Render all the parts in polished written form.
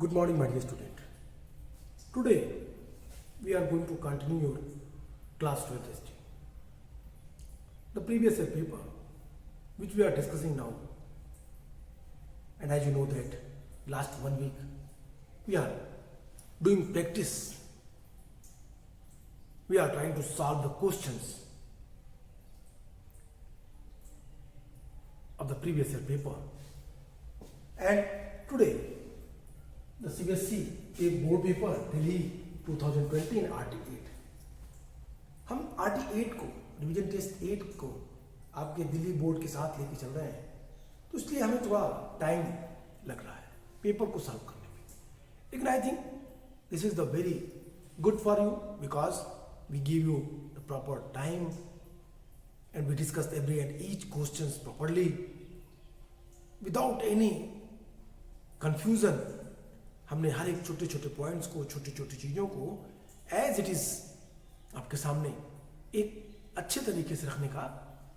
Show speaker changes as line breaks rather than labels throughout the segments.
Good morning, my dear student. Today, we are going to continue your class 12 history. The previous year paper, which we are discussing now, and as you know that last 1 week, we are doing practice. We are trying to solve the questions of the previous year paper. And today, the CBSE एक board paper Delhi 2020 इन RT8 हम RT8 को revision test 8 को आपके Delhi board के साथ लेके चल रहे हैं, तो इसलिए हमें थोड़ा टाइम लग रहा है पेपर को सॉल्व करने में. लेकिन I think this is the very good for you because we give you the proper time and we discuss every and each questions properly without any confusion. हमने हर एक छोटे छोटे पॉइंट्स को, छोटी छोटी चीज़ों को एज इट इज़ आपके सामने एक अच्छे तरीके से रखने का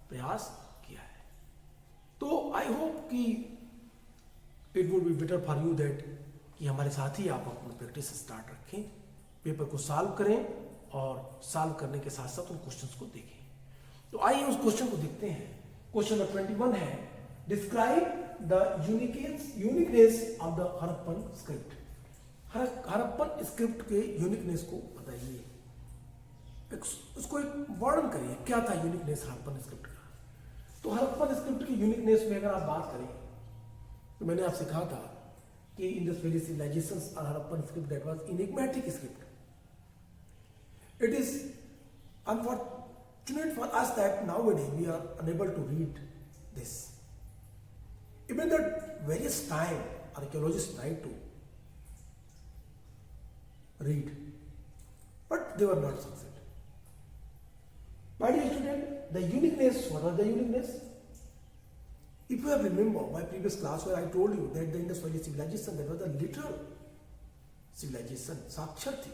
प्रयास किया है. तो आई होप कि it would be better for you that कि हमारे साथ ही आप अपना प्रैक्टिस स्टार्ट रखें, पेपर को सॉल्व करें और सॉल्व करने के साथ साथ उन क्वेश्चंस को देखें. तो आइए उस क्वेश्चन को देखते हैं. क्वेश्चन नंबर 21 है, describe the uniqueness of the Harappan script. Harappan script के यूनिकनेस को बताइए, उसको एक वर्णन करिए. क्या था यूनिकनेस हड़प्पन स्क्रिप्ट का? तो हड़प्पन स्क्रिप्ट की यूनिकनेस में अगर आप बात करें तो मैंने आपसे कहा था कि इंडस वैली सिविलाइजेशंस और Harappan script that was enigmatic script. It is unfortunate for us that nowadays we are unable to read this. Even at various time archaeologists tried to read, but they were not successful. My dear student, the uniqueness, what was the uniqueness? If you have remember my previous class where I told you that the Indus Valley civilization, that was a literal civilization, साक्षर थी.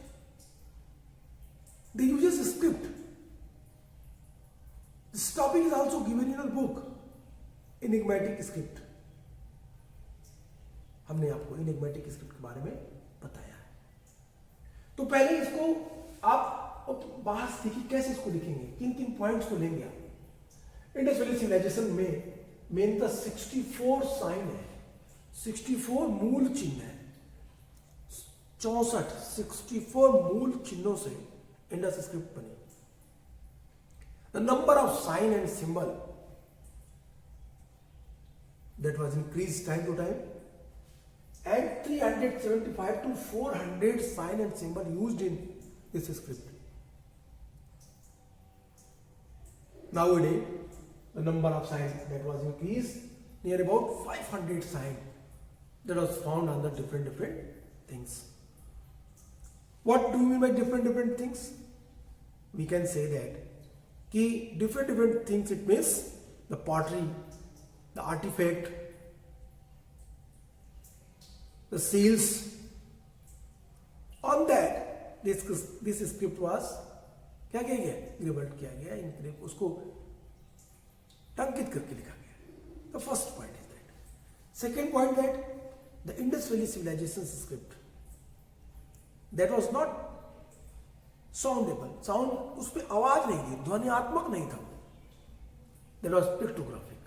They uses script. This topic is also given in a book, enigmatic script. हमने आपको enigmatic script के बारे में बताया है. तो पहले इसको आप बाहर सीखिए कैसे इसको लिखेंगे, किन किन पॉइंट्स को लेंगे आप. इंडस वैली सिविलाइजेशन में मेन 64 साइन है, 64 मूल चिन्ह है, 64 मूल चिन्हों से इंडस स्क्रिप्ट बनी. The number of sign and symbol that was increased time to time, and 375 to 400 sign and symbol used in this script. Nowadays, the number of signs that was increased, near about 500 sign that was found under different things. What do you mean by different things? We can say that कि different things, it means the pottery, the artifact, the seals. On that this script was क्या किया गया, encrypt किया गया, उसको टंकित करके लिखा गया. The first point is that. Second point, that the Indus Valley civilization script that was not soundable, sound उस पर आवाज नहीं थी, ध्वनियात्मक नहीं था. That was pictographic.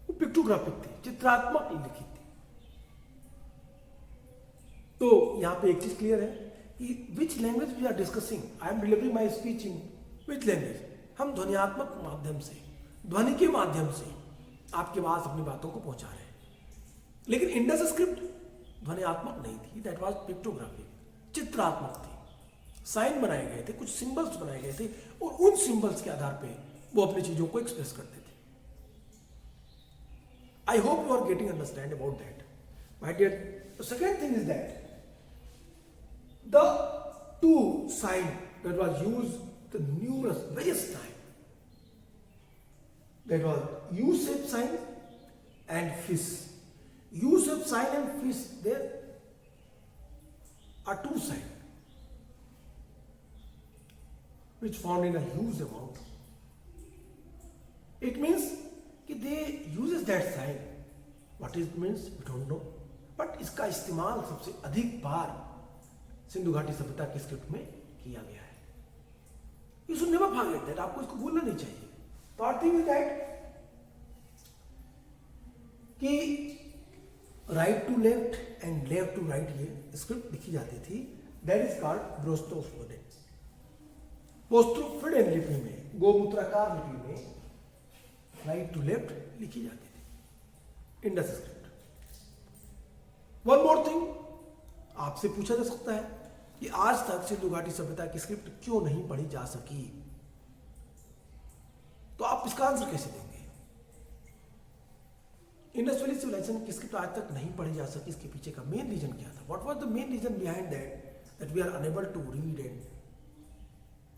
वो पिक्टोग्राफिक थी, चित्रात्मक लिखी थी. तो यहां पे एक चीज क्लियर है कि which language we are discussing, I am delivering my speech in which language. हम ध्वनियात्मक माध्यम से, ध्वनि के माध्यम से आपके पास अपनी बातों को पहुंचा रहे हैं. लेकिन इंडस स्क्रिप्ट ध्वनियात्मक नहीं थी, दैट वाज पिक्टोग्राफिक, चित्रात्मक थी. साइन बनाए गए थे, कुछ सिंबल्स बनाए गए थे और उन सिंबल्स के आधार पे वो अपनी चीजों को एक्सप्रेस करते थे. I hope you are getting understand about that my dear. The second thing is that the two sign that was used the numerous various time, that was U shape sign and fish. U shape sign and fish, there are two signs which found in a huge amount. It means कि they uses that sign. What it means we don't know, but इसका इस्तेमाल सबसे अधिक बार सिंधु घाटी सभ्यता की script में किया गया है। You should never forget that, आपको इसको भूलना नहीं चाहिए। थर्ड थिंग इज दैट कि right to left and left to right ये स्क्रिप्ट लिखी जाती थी, that is called boustrophedon. Boustrophedon लिपि में, गोमूत्राकार लिपि में राइट टू लेफ्ट लिखी जाती थी, Indus script. One more thing, आपसे पूछा जा सकता है कि आज तक सिंधु घाटी सभ्यता की स्क्रिप्ट क्यों नहीं पढ़ी जा सकी, तो आप इसका आंसर कैसे देंगे? इंडस वैली सिविलाइजेशन की स्क्रिप्ट आज तक नहीं पढ़ी जा सकी, इसके पीछे का मेन रीजन क्या था? What was the main reason behind that we are unable to read and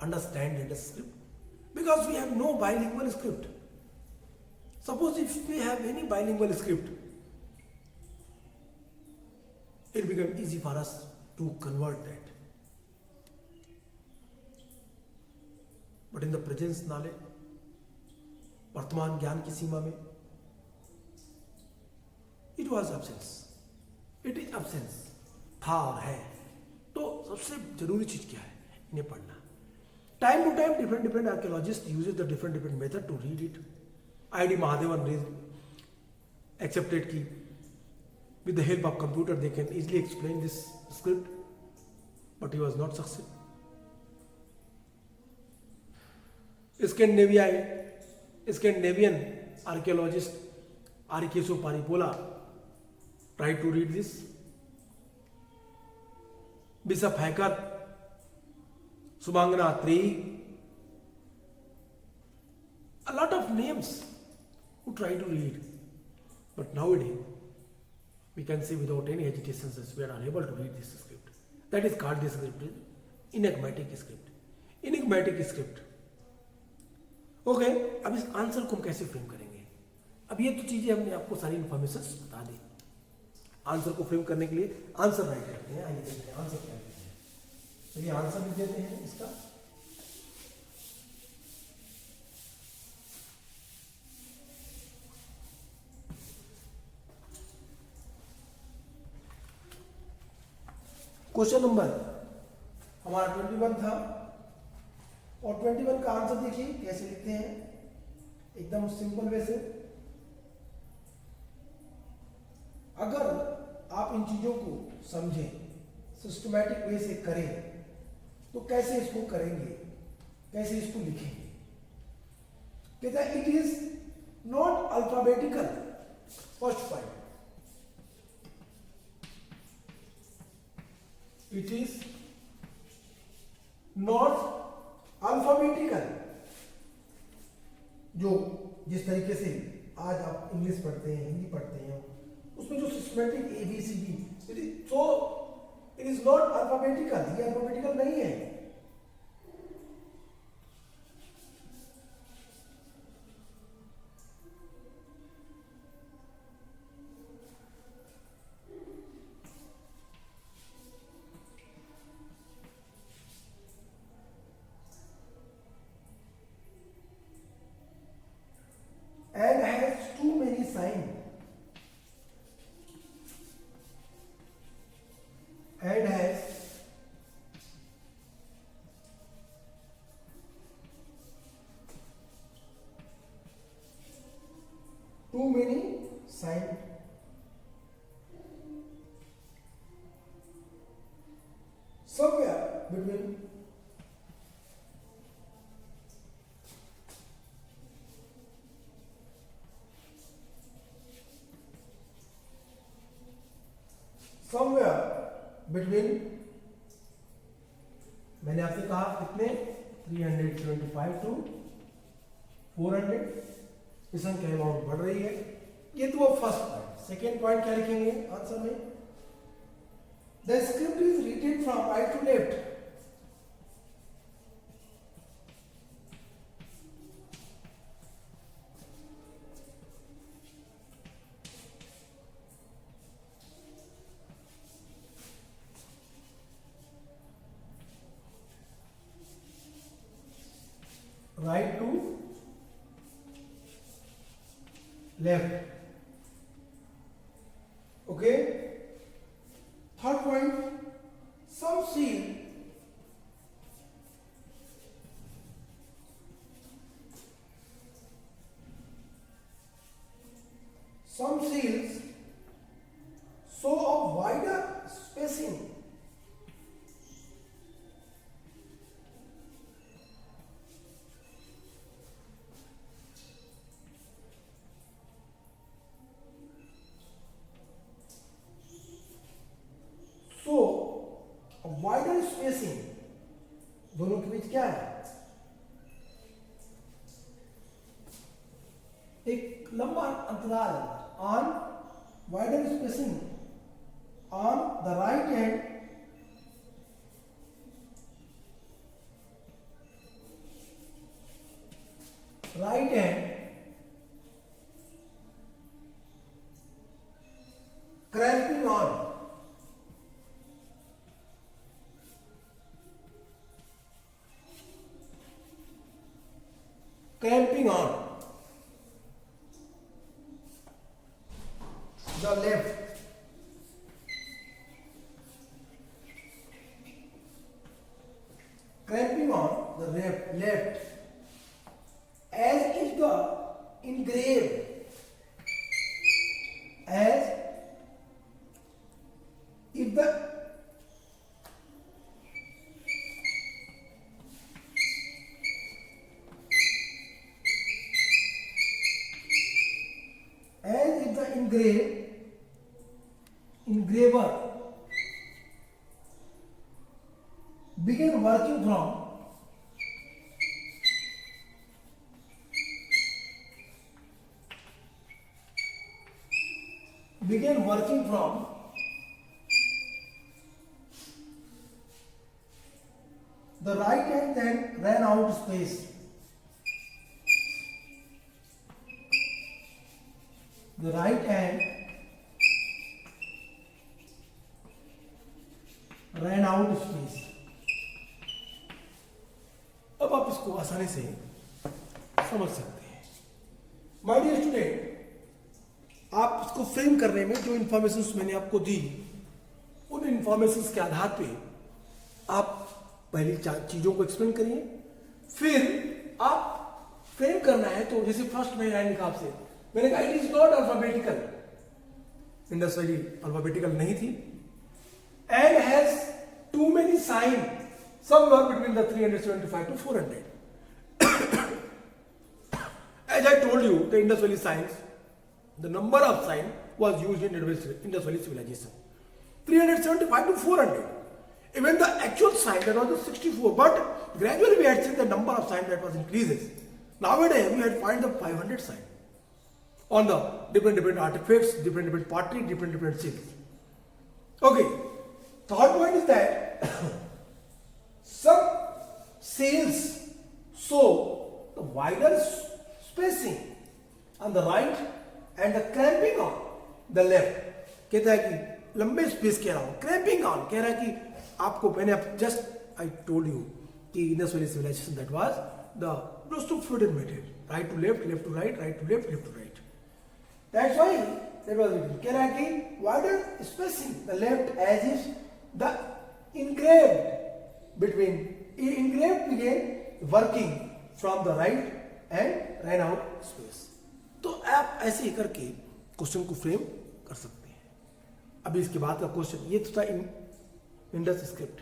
understand Indus script? Because we have no bilingual script. Suppose if we have any bilingual script, it become easy for us to convert that. But in the present knowledge, वर्तमान ज्ञान की सीमा में, it was absence. It is absence. था और है. तो सबसे जरूरी चीज क्या है? इन्हें पढ़ना. Time to time, different archaeologists uses the different method to read it. I.D. Mahadevan accepted कि with the help of computer they can easily explain this script, but he was not successful. Scandinavian archaeologist Arikeso Paripola tried to read this. Bishop Hacker, Subangana Treyi, a lot of names who try to read, but nowadays we can say without any hesitation that we are unable to read this script. That is called this script enigmatic script. Enigmatic script. Okay, अब इस answer को हम कैसे frame करेंगे? अब ये तो चीजें हमने आपको सारी इंफॉर्मेशन बता दी। आंसर को फ्रेम करने के लिए आंसर राइट करते हैं। आइए देखते हैं आंसर क्या लिखते हैं। चलिए आंसर लिख देते हैं इसका। क्वेश्चन नंबर हमारा 21 था और 21 का आंसर देखिए कैसे लिखते हैं, एकदम सिंपल वे से। अगर आप इन चीजों को समझें, सिस्टमैटिक वे से करें, तो कैसे इसको करेंगे, कैसे इसको लिखेंगे? कहता है it is not alphabetical. First point, it is not alphabetical। जो जिस तरीके से आज आप इंग्लिश पढ़ते हैं, हिंदी पढ़ते हैं, उसमें जो systematic ABCD, it is not alphabetical. ये अल्फाबेटिकल नहीं है। And has too many signs, and has too many signs, somewhere between मैंने आपसे कहा कितने 375 टू 400, ये संख्या अमाउंट बढ़ रही है। ये तो वो फर्स्ट पॉइंट। सेकेंड पॉइंट क्या लिखेंगे आंसर में? The script is written from right to left. Right to left. Okay, wider spacing, दोनों के बीच क्या है, एक लंबा अंतराल, on wider spacing on the right hand cramping on the left, cramping on the left as if the engraved, as if the engraver began working from the right hand, then ran out space. The right hand ran out space. अब आप इसको आसानी से समझ सकते हैं। My dear student, आप इसको फ्रेम करने में जो इंफॉर्मेशन मैंने आपको दी, उन इंफॉर्मेशन के आधार पे आप पहली चीजों को एक्सप्लेन करिए, फिर आप फ्रेम करना है तो जैसे फर्स्ट में लाइन लिखा आपसे, मैंने कहा it is not alphabetical, Indus valley alphabetical नहीं थी, and has too many sign somewhere between the 375 to 400. As I told you, the Indus Valley signs, the number of signs was used in Indus Valley civilization. 375 to 400. Even the actual sign, that was the 64, but gradually we had seen the number of signs that was increases. Nowadays, we had find the 500 sign on the different artifacts, different pottery, different seals. Okay, third point is that some seals show the wider spacing on the right and the cramping on the left. कहता है कि लंबे space कह रहा हूं, cramping on कह रहा है कि आपको मैंने जस्ट आई टोल्ड यू कि Indus valley civilisation that was the close to fluid method, right to left, left to right, right to left, left to right. That's why that was written. कह रहा है कि wider spacing the left as if the engraved began working from the right and ran out space. तो आप ऐसे ही करके question को frame कर सकते हैं। अभी इसके बाद का क्वेश्चन ये तो था इंडस स्क्रिप्ट,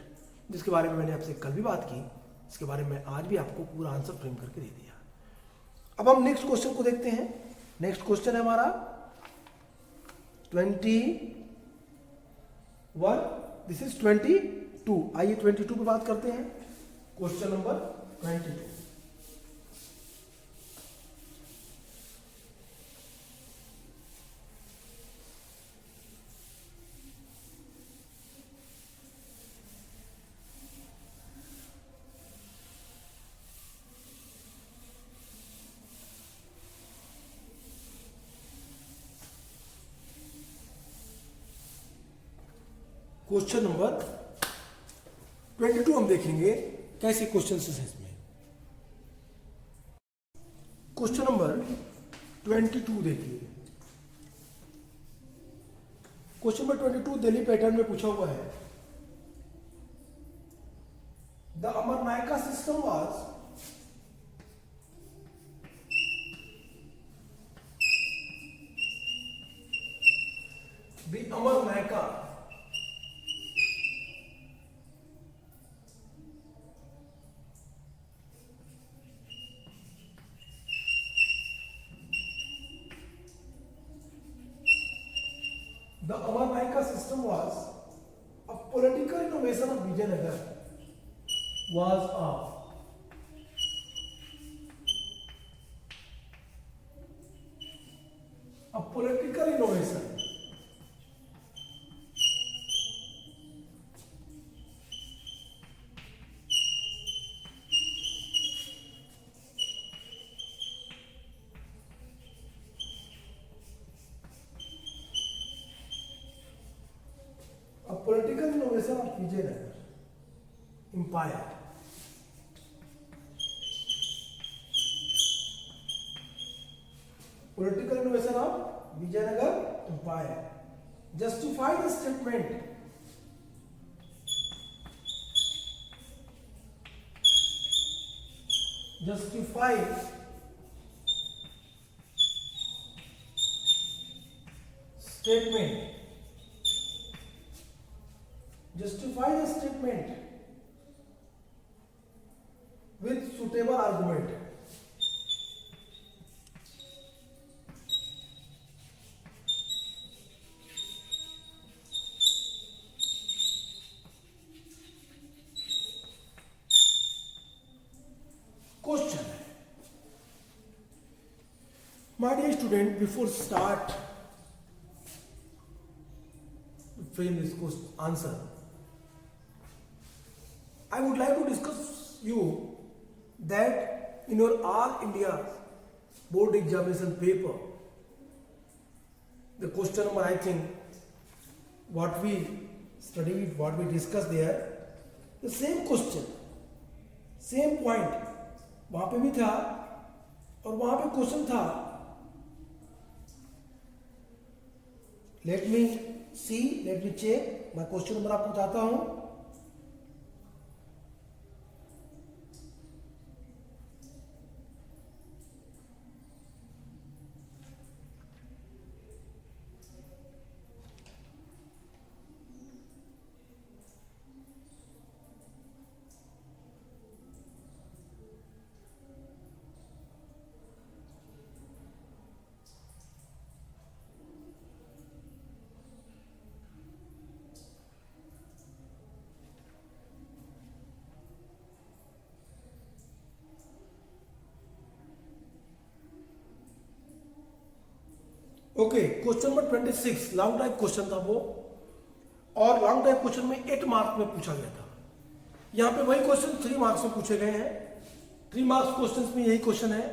जिसके बारे में मैंने आपसे कल भी बात की, इसके बारे में आज भी आपको पूरा आंसर फ्रेम करके दे दिया। अब हम नेक्स्ट क्वेश्चन को देखते हैं। नेक्स्ट क्वेश्चन है हमारा 21, दिस इज 22। आइए 22 पे बात करते हैं। Question number 22। क्वेश्चन नंबर 22 हम देखेंगे कैसे क्वेश्चन है इसमें। क्वेश्चन नंबर 22 देखिए। क्वेश्चन नंबर 22 दिल्ली पैटर्न में पूछा हुआ है। The Amaranayaka system was the Amaranayaka The Amarnaika system was a political innovation of Vijayanagar was a political innovation of Vijayanagar Empire. Political innovation of Vijayanagar Empire. Justify the statement. Justify statement. Justify the statement with suitable argument. Question. My dear student, before start frame this question answer, I would like to discuss you that in your all India board examination paper, the question number, I think what we studied, what we discussed there, the same question, same point वहां पे भी था और वहां पे question था. Let me सी, let me check. मैं question number आपको बताता हूं. Okay, question number 26 long type question था वो, और लॉन्ग टाइप क्वेश्चन में 8 मार्क्स में पूछा गया था. यहाँ पे वही क्वेश्चन 3 मार्क्स में पूछे गए हैं. 3 मार्क्स क्वेश्चन में यही क्वेश्चन है.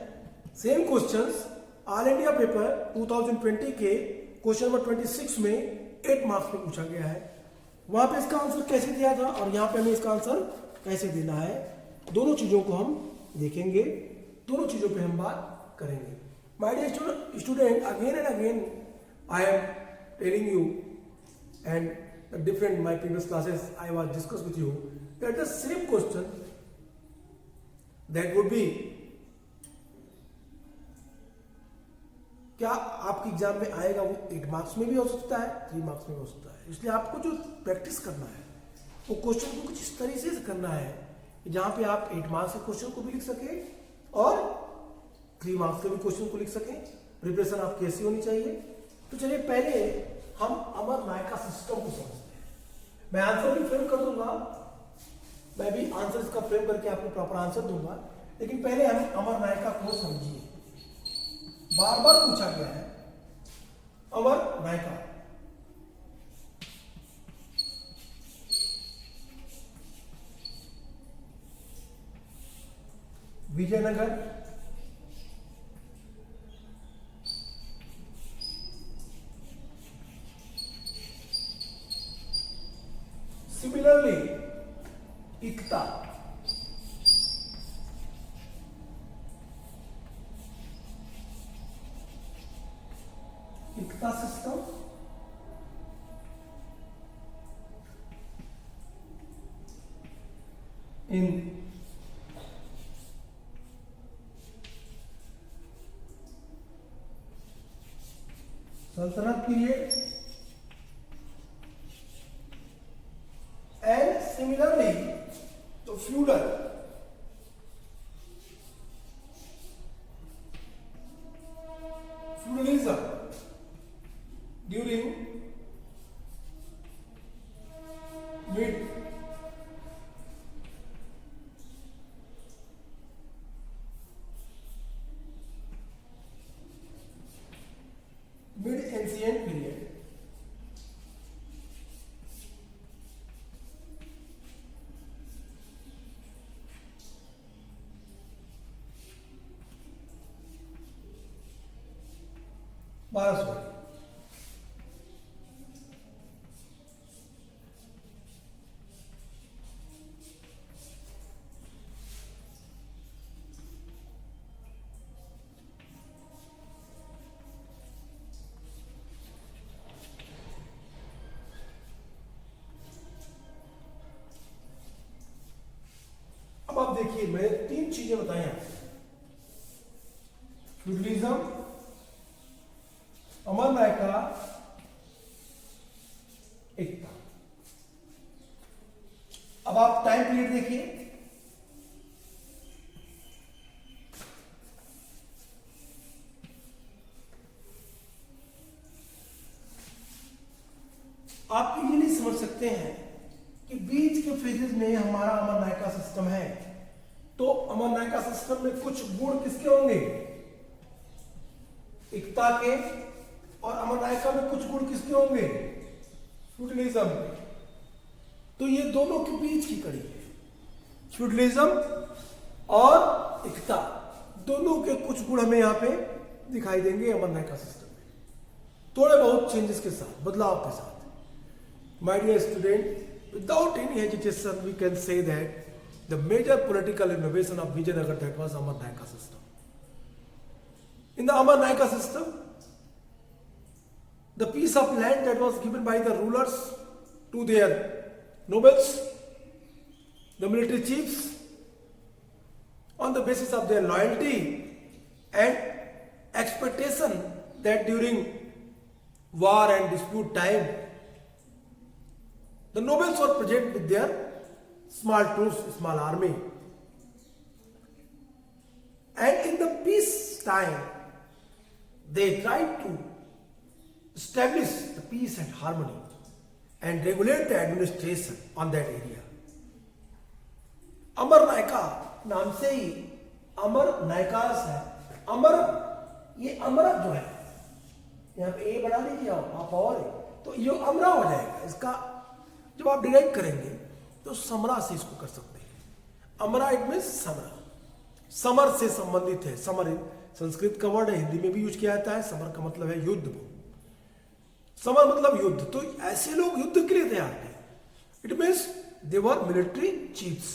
Same question all India paper 2020 के क्वेश्चन नंबर 26 में 8 मार्क्स में पूछा गया है. वहां पे इसका आंसर कैसे दिया था और यहाँ पे हमें इसका आंसर कैसे देना है, दोनों चीजों को हम देखेंगे, दोनों चीजों पे हम बात करेंगे. My dear student, again and again I am telling you, and different my previous classes I was discussed with you that the same question that would be, क्या आपके एग्जाम में आएगा वो 8 मार्क्स में भी हो सकता है, 3 मार्क्स में हो सकता है. इसलिए आपको जो प्रैक्टिस करना है वो क्वेश्चन को कुछ इस तरीके से करना है जहां पे आप 8 मार्क्स के क्वेश्चन को भी लिख सके और 3 मार्क्स के भी क्वेश्चन को लिख सकें. प्रिपरेशन आपकी कैसी होनी चाहिए. तो चलिए पहले हम अमर नायका सिस्टम को समझते हैं. मैं आंसर भी फ्रेम कर दूंगा, मैं भी आंसर इसका फ्रेम करके आपको प्रॉपर आंसर दूंगा, लेकिन पहले हम अमर नायका को समझिए. बार बार पूछा गया है Amaranayaka. Vijayanagara Similarly, Ikta. Ikta system. In Sultanate period. And similarly, the feudalism mid ancient period, बारह। अब आप देखिए, मैंने तीन चीजें बताई आपको, फ्यूडलिज्म, अमर नायका, एकता। अब आप टाइम पीरियड देखिए, आप इजीली समझ सकते हैं कि बीच के फेजेस में हमारा अमर नायका सिस्टम है, तो अमर नायका सिस्टम में कुछ गुण किसके होंगे, एकता के, और अमर नायका में कुछ गुण किसके होंगे, फ्यूडलिज्म के। तो ये दोनों के बीच की कड़ी है, फ्यूडलिज्म और एकता, दोनों के कुछ गुण हमें यहां पे दिखाई देंगे अमर नायका सिस्टम में, थोड़े बहुत चेंजेस के साथ, बदलाव के साथ। My dear student, without any hesitation, we can say that the major political innovation of Vijayanagar, that was Amar Nayaka system. In the Amar Nayaka system, the piece of land that was given by the rulers to their nobles, the military chiefs, on the basis of their loyalty and expectation that during war and dispute time, the nobles were present with their small troops, small army. And in the peace time, they tried to establish the peace and harmony and regulate the administration on that area. अमर नायका नाम से ही अमर नायकास है। अमर, ये अमरक जो है, यहाँ पे ए बना लीजिए आप, और तो ये अमरा हो जाएगा। इसका जब आप डिराइव करेंगे तो समरा से इसको कर सकते हैं। अमरा इट मीन्स समरा, समर से संबंधित है। समर संस्कृत का वर्ड है, हिंदी में भी यूज किया जाता है। समर का मतलब है युद्ध, समर मतलब युद्ध। तो ऐसे लोग युद्ध के लिए तैयार थे। It means they were military chiefs.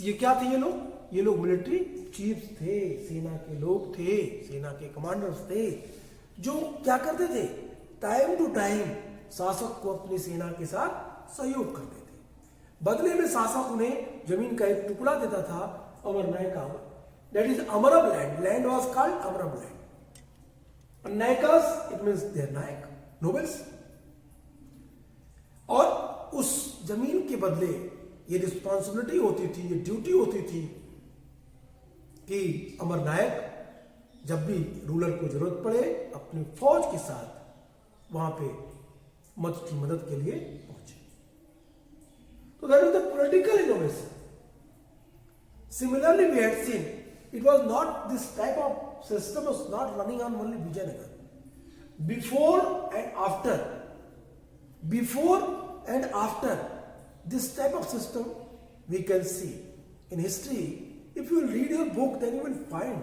ये क्या थे ये लोग? ये लोग मिलिट्री चीफ्स थे, सेना के लोग थे, सेना के कमांडर्स थे, जो क्या करते थे, टाइम टू टाइम शासक को अपनी सेना के साथ सहयोग करते थे। बदले में शासक उन्हें जमीन का एक टुकड़ा देता था, अमर नायका, दैट इज अमरब लैंड। लैंड वाज कॉल्ड अमरब land. Nayakas it means their Nayak, nobles. और उस जमीन के बदले ये रिस्पॉन्सिबिलिटी होती थी, ये ड्यूटी होती थी कि अमर नायक जब भी रूलर को जरूरत पड़े अपनी फौज के साथ वहां पे मदद के लिए पहुंचे। तो that was the political innovation. Similarly, we had seen it was not this type of system was not running on only Vijayanagar. Before and after this type of system, we can see in history. If you read your book, then you will find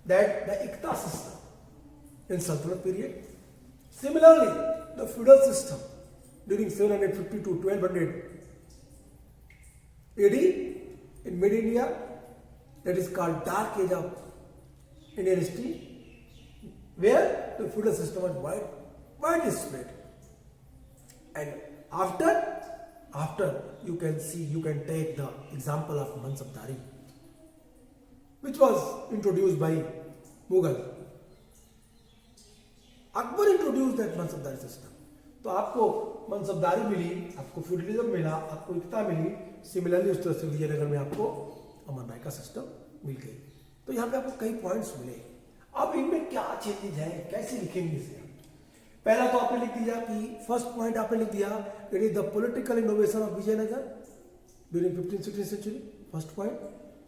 that the Ikta system in Sultanate period. Similarly, the feudal system during 750 to 1200 AD in mid India, that is called Dark Age of Indian history, where the feudal system was widely spread. And after you can see, you can take the example of Mansabdari, which was introduced by Mughal. Akbar introduced that Mansabdari system. तो आपको मनसबदारी मिली, आपको feudalism मिला, आपको एकता मिली। Similarly उस तरह से विजयनगर में आपको अमर नायका सिस्टम मिल गई। तो यहाँ पे आपको कई पॉइंट्स मिले। अब इनमें क्या चेंजेज है, कैसे लिखेंगे इसे? पहला तो आपने लिख दिया कि फर्स्ट पॉइंट आपने लिख दिया it is the political innovation of Vijayanagara during 15th-16th century, first point.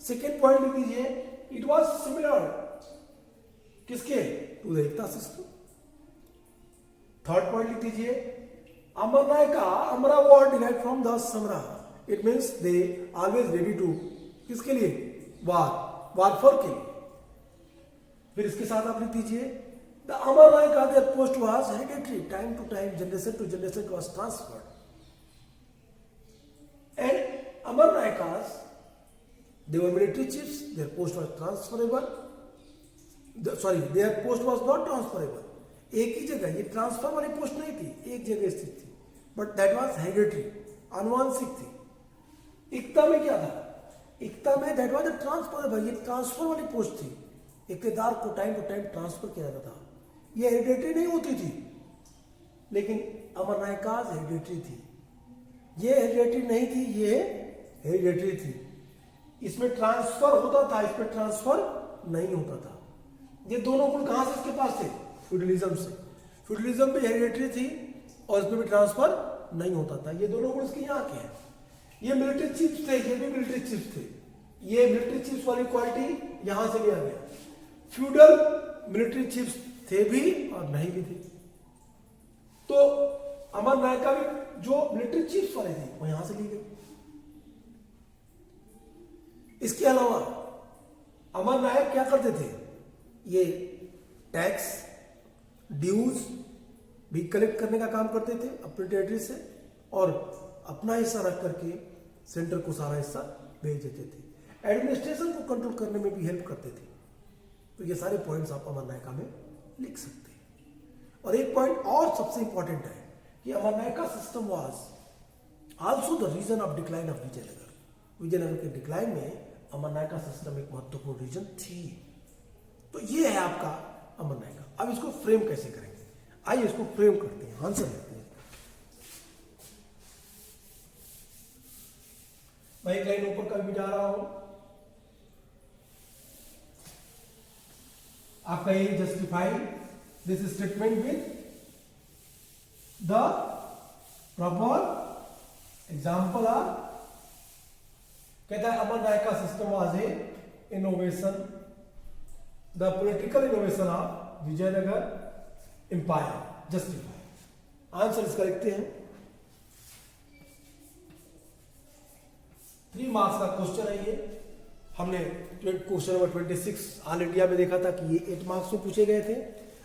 Second point लिख दीजिए इट वाज सिमिलर किसके, to the Iqta system. Third point लिख दीजिए Amaranayaka, Amara word derived from the samara, it means they always ready to, किसके लिए, वार for के लिए। फिर इसके साथ आप लिख दीजिए the Amaranayaka their post was hereditary, time to time, generation to generation it was transferred, and Amaranayakas they were military chiefs, their post was transferable, their post was not transferable, एक ही जगह, ये ट्रांसफर वाली पोस्ट नहीं थी, एक जगह स्थित थी, बट दैट वाज हेरिडिटरी, आनुवांशिक थी। एकता में क्या था, एकता में दैट वाज अ ट्रांसफरेबल, ये ट्रांसफर वाली पोस्ट थी, इक्तेदार को टाइम टू टाइम ट्रांसफर किया जाता था, ये हेरिडिटरी नहीं होती थी। लेकिन अमरनायकास हेरिडिटरी थी, ये हेरिडिटरी नहीं थी, ये हेरिडिटरी थी। इसमें ट्रांसफर होता था, इसमें ट्रांसफर नहीं होता था। ये दोनों गुण कहां से इसके पास थे, फ्यूडलिज्म से। फ्यूडलिज्म भी हेरिडिटरी थी और इसमें भी ट्रांसफर नहीं होता था। ये दोनों गुण इसके यहाँ के हैं। ये मिलिट्री चीफ्स थे, ये भी मिलिट्री चीफ्स थे, ये मिलिट्री चीफ्स वाली क्वालिटी यहां से लिया गया। फ्यूडल मिलिट्री चीफ्स थे भी और नहीं भी थे। तो अमरनायका भी जो मिलिट्री चीफ्स वाले थे वो यहां से ली गई। इसके अलावा अमरनायक क्या करते थे, ये टैक्स ड्यूज भी कलेक्ट करने का काम करते थे अपने टेरिटरी से, और अपना हिस्सा रख करके सेंटर को सारा हिस्सा भेज देते थे। एडमिनिस्ट्रेशन को कंट्रोल करने में भी हेल्प करते थे। तो ये सारे पॉइंट्स आप अमरनायका में लिख सकते हैं। और एक पॉइंट और सबसे इंपॉर्टेंट है कि Amaranayaka system was also the reason of decline of Vijayanagara. Vijayanagara के डिक्लाइन में अमरनायका सिस्टम एक महत्वपूर्ण रीजन थी। तो ये है आपका अमरनायका। अब इसको फ्रेम कैसे करेंगे, आइए इसको फ्रेम करते हैं, आंसर देते हैं। मैं एक लाइन ऊपर का भी जा रहा हूं, आपका ये justify this statement with the proper example are, कहता है Amaranayaka system was a innovation, the political innovation of Vijayanagara empire. Justify answer इसका लिखते हैं। 3 मार्क्स का क्वेश्चन है ये। हमने क्वेश्चन नंबर 26 ऑल इंडिया में देखा था कि ये 8 मार्क्स में पूछे गए थे।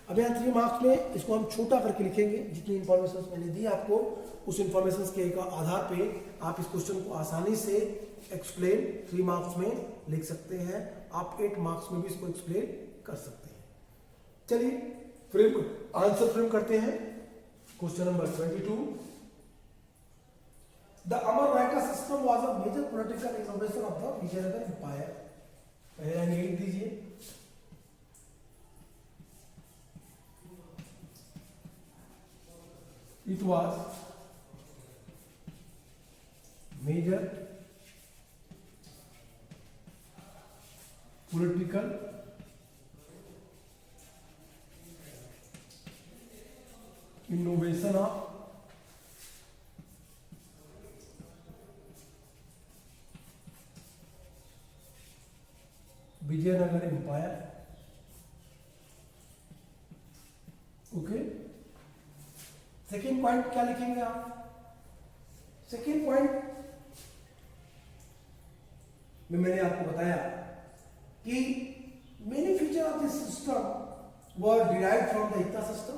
अब यहाँ 3 मार्क्स में इसको हम छोटा करके लिखेंगे। जितनी इंफॉर्मेशन मैंने दी आपको, उस इंफॉर्मेशन के आधार पे आप इस क्वेश्चन को आसानी से एक्सप्लेन 3 मार्क्स में लिख सकते हैं। आप 8 मार्क्स में भी इसको एक्सप्लेन कर सकते हैं। चलिए फ्रेम आंसर फ्रेम करते हैं। Question number 22, the Amaranayaka system was a major political innovation of the Vijayanagara empire. पहले लाइन लिख दीजिए, it was major political innovation of Vijayanagara empire. Okay, second point क्या लिखेंगे आप? सेकेंड पॉइंट में मैंने आपको बताया कि many feature of this system were derived from the Iqta system.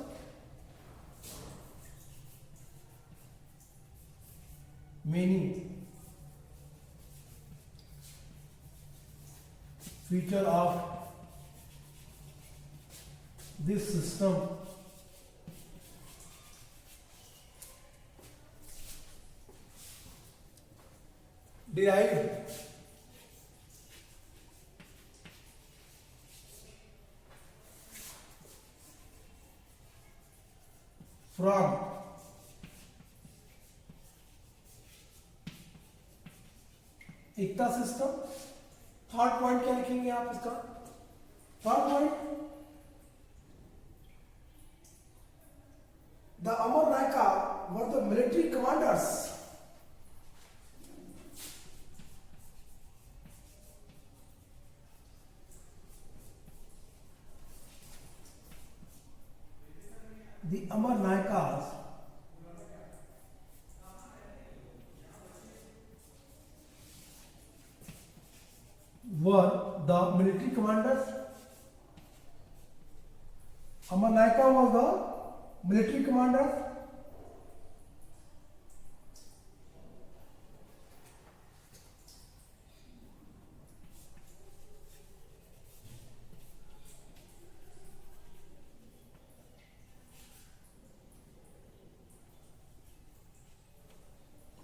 Many feature of this system derived from Ekta system. Third point क्या लिखेंगे आप इसका? Third point military commanders the Amar Nayakas were the military commanders. Amar Nayaka was the military commander.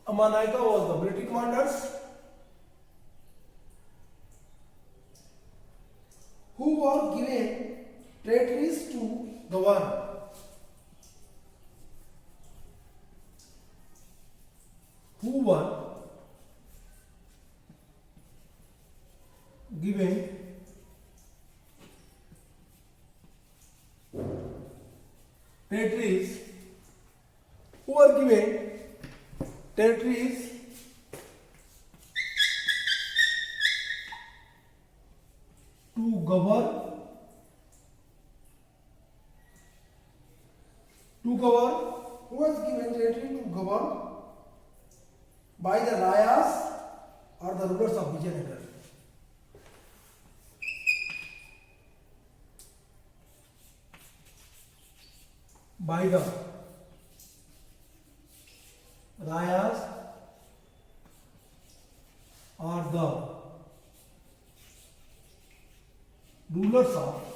Amar Nayaka was the military commanders who were given territories to govern. Who were given territories. Who were given territories to govern who was given territory to govern by the Rayas or the rulers of Vijayanagar. By the Rayas or the rulers of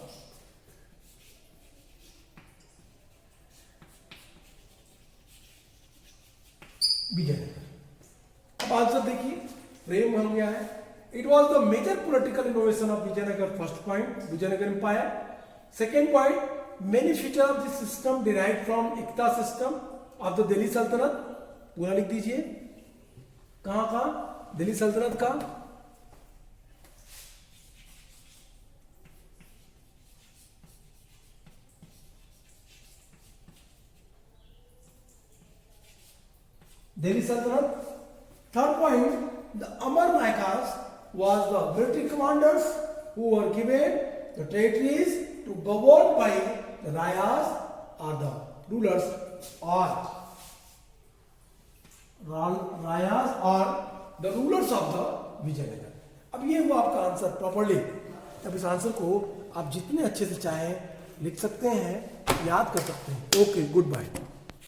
Vijayanagar. अब answer देखिए, frame बन गया है. It was the major political innovation of Vijayanagar. First point, Vijayanagar empire. Second point, many feature of this system derive from एकता system of the Delhi सल्तनत. पूरा लिख दीजिए. कहां का? दिल्ली सल्तनत का. Delhi Sultanate. Third point, the Amar Nayakas was the military commanders who were given the territories to govern by the Rayas or the rulers or Rayas or the rulers of the Vijayanagar. अब ये हुआ आपका answer properly. अब इस answer को आप जितने अच्छे से चाहें लिख सकते हैं, याद कर सकते हैं. Okay, good bye.